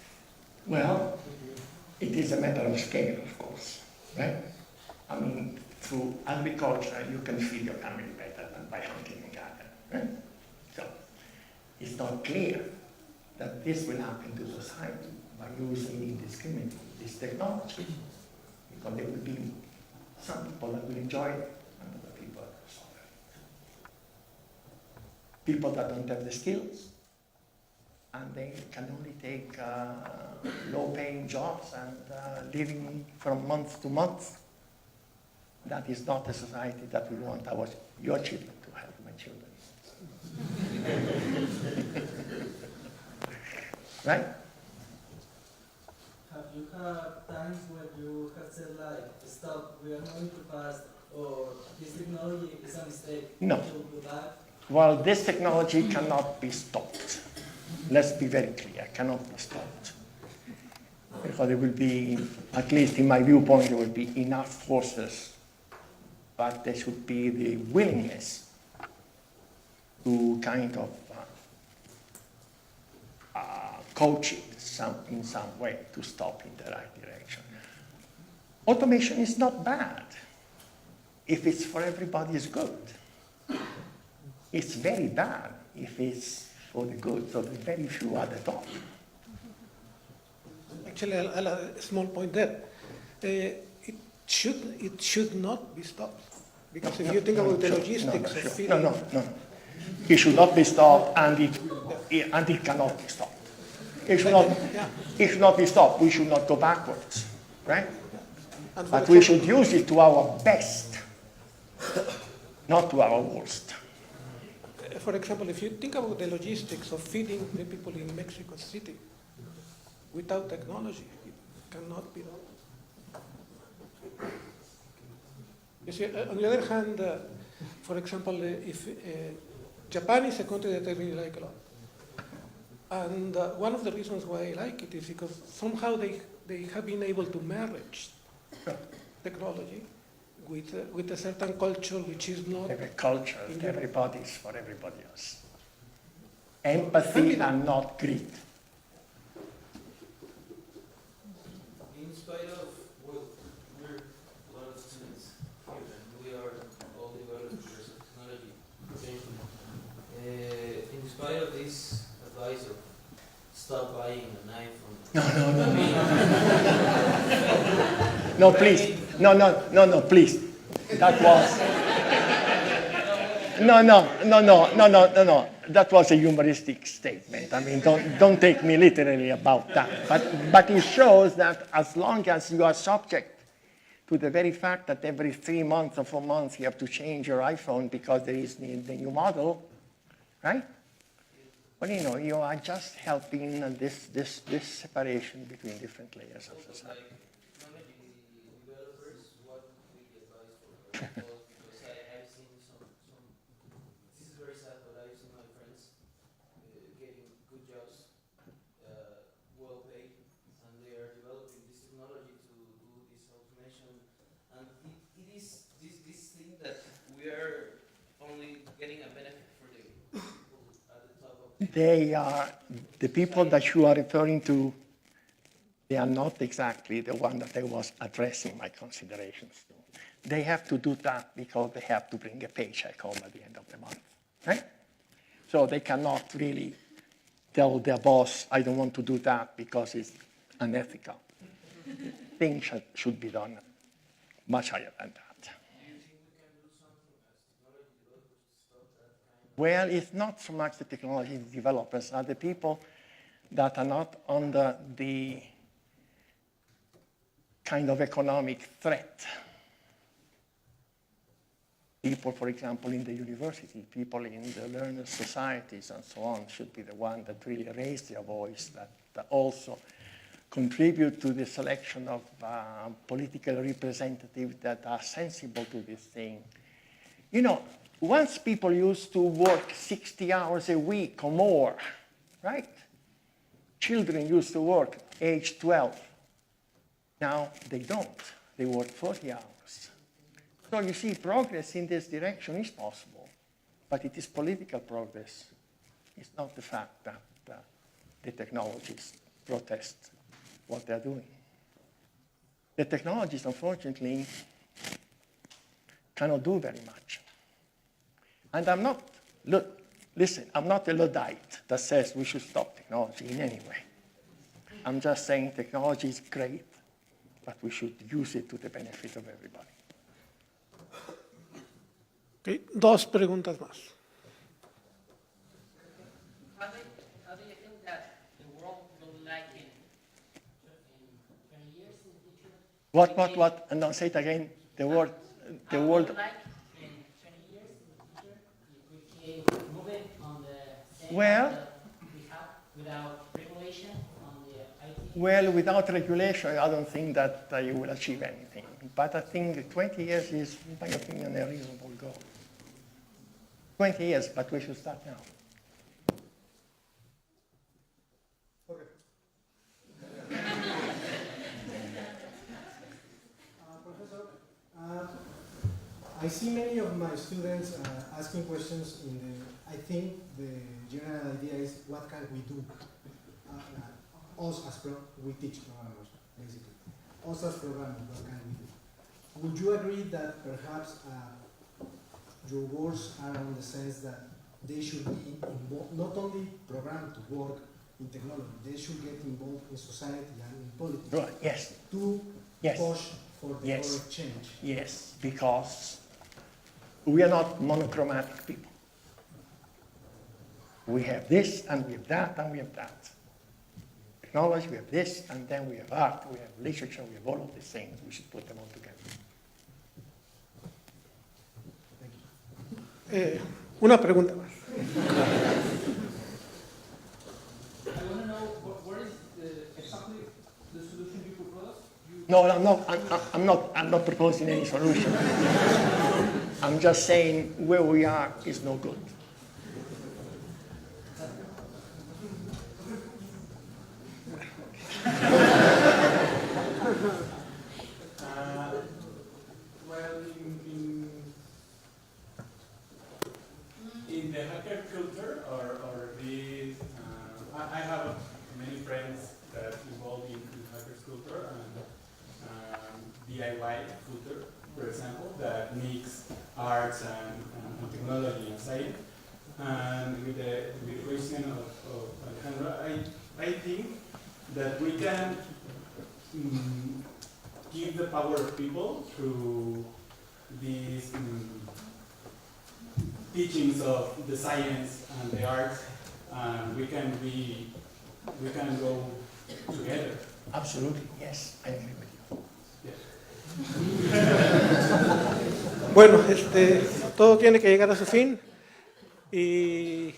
well, it is a matter of scale, of course, right? I mean, through agriculture, you can feed your family better than by hunting and gathering, right? So, it's not clear that this will happen to society by using indiscriminately this technology. Because there will be some people that will enjoy it and other people that will suffer. People that don't have the skills and they can only take low-paying jobs and living from month to month. That is not the society that we want your children to have, my children. Right? Have you had times when you have said like, stop, we are moving too fast, or this technology is a mistake? No. You'll go back? Well, this technology cannot be stopped. Let's be very clear, cannot be stopped. Because there will be, at least in my viewpoint, there will be enough forces, but there should be the willingness to kind of coach it in some way to stop in the right direction. Automation is not bad if it's for everybody's good. It's very bad if it's for the good, so the very few are the top. Actually, I'll add a small point there. It should not be stopped. Because if you think about the logistics of feeding... No. It should not be stopped, and it cannot be stopped. It should not be stopped. We should not go backwards, right? But we should use it to our best, not to our worst. For example, if you think about the logistics of feeding the people in Mexico City, without technology, it cannot be done. You see, on the other hand, for example, if Japan is a country that I really like a lot. And one of the reasons why I like it is because somehow they have been able to marriage technology with a certain culture which is not... Every culture, everybody is for everybody else. Empathy and not greed. In spite of, well, we're a lot of students here, and we are all developers of technology. In spite of this advice of stop buying an iPhone. No, please. No, please. That was... No. That was a humoristic statement. I mean, don't take me literally about that. But it shows that as long as you are subject to the very fact that every 3 months or 4 months you have to change your iPhone because there is the new model, right? Well, you are just helping this separation between different layers of society. Developers, what would be the advice for because I've seen some, this is very sad, but I've seen my friends getting good jobs, well paid, and they are developing this technology to do this automation, and it is this thing that we are only getting a benefit for the people at the top of They are, the people that you are referring to, they are not exactly the one that I was addressing my considerations to. They have to do that because they have to bring a paycheck home at the end of the month, right? So they cannot really tell their boss, I don't want to do that because it's unethical. Things should be done much higher than that. Well, it's not so much the technology developers, are the people that are not under the kind of economic threat. People, for example, in the university, people in the learner societies and so on should be the ones that really raise their voice, that also contribute to the selection of political representatives that are sensible to this thing. Once people used to work 60 hours a week or more, right? Children used to work age 12. Now they don't. They work 40 hours. So you see, progress in this direction is possible, but it is political progress. It's not the fact that the technologies protest what they're doing. The technologies, unfortunately, cannot do very much. And I'm not, listen, I'm not a Luddite that says we should stop technology in any way. I'm just saying technology is great, but we should use it to the benefit of everybody. Okay, dos preguntas más. How do you think that the world will look like in 20 years in the future? What? And don't say it again. The world. How will it look like in 20 years in the future if we keep moving on the same Well, path that we have without regulation on the IT? Well, without regulation, I don't think that you will achieve anything. But I think 20 years is, in my opinion, a reasonable goal. 20 years, but we should start now. Professor, I see many of my students asking questions in the, I think the general idea is what can we do? Us as we teach programmers, basically. Us as programmers, what can we do? Would you agree that perhaps your words are in the sense that they should be involved, not only programmed to work in technology, they should get involved in society and in politics Right, yes. to Yes. push for the Yes. correct change? Yes, because we are not monochromatic people. We have this, and we have that, and we have that. Technology, we have this, and then we have art, we have literature, we have all of these things. We should put them all together. Una pregunta más. I want to know what is exactly the solution you propose? No, I'm not proposing any solution. I'm just saying where we are is no good. Well, in the hacker culture, or this, I have many friends that involved in hacker culture and DIY culture, for example, that mix arts and technology and science. And with the question of Alejandra, I think that we can give the power of people through these teachings of the science and the arts, and we can go together. Absolutely, yes, I agree with you. Bueno, todo tiene que llegar a su fin y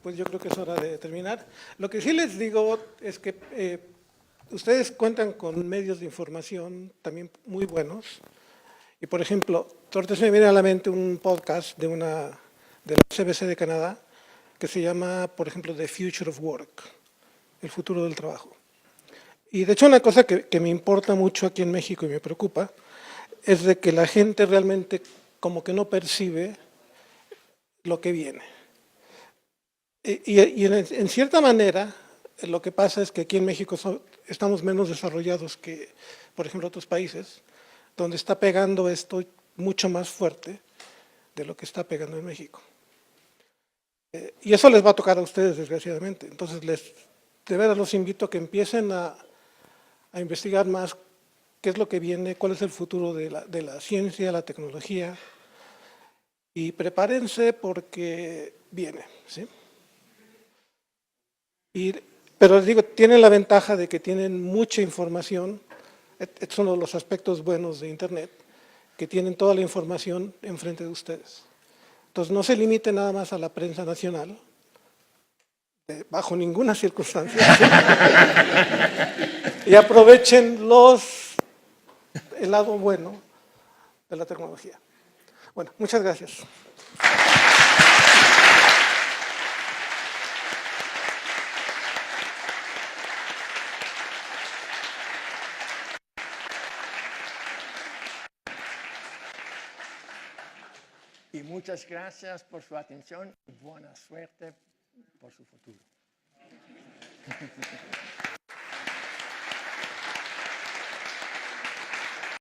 pues yo creo que es hora de terminar. Lo que sí les digo es que ustedes cuentan con medios de información también muy buenos y, por ejemplo, ahorita se me viene a la mente un podcast de la CBC de Canadá que se llama, por ejemplo, The Future of Work, el futuro del trabajo. Y de hecho una cosa que me importa mucho aquí en México y me preocupa es de que la gente realmente como que no percibe lo que viene. Y en cierta manera lo que pasa es que aquí en México estamos menos desarrollados que, por ejemplo, otros países, donde está pegando esto mucho más fuerte de lo que está pegando en México. Y eso les va a tocar a ustedes, desgraciadamente. Entonces, de veras los invito a que empiecen a investigar más qué es lo que viene, cuál es el futuro de la ciencia, la tecnología, y prepárense porque viene, ¿sí? Pero les digo, tienen la ventaja de que tienen mucha información. Es uno de los aspectos buenos de Internet, que tienen toda la información enfrente de ustedes. Entonces, no se limiten nada más a la prensa nacional, bajo ninguna circunstancia. ¿Sí? Y aprovechen el lado bueno de la tecnología. Bueno, muchas gracias. Y muchas gracias por su atención y buena suerte por su futuro.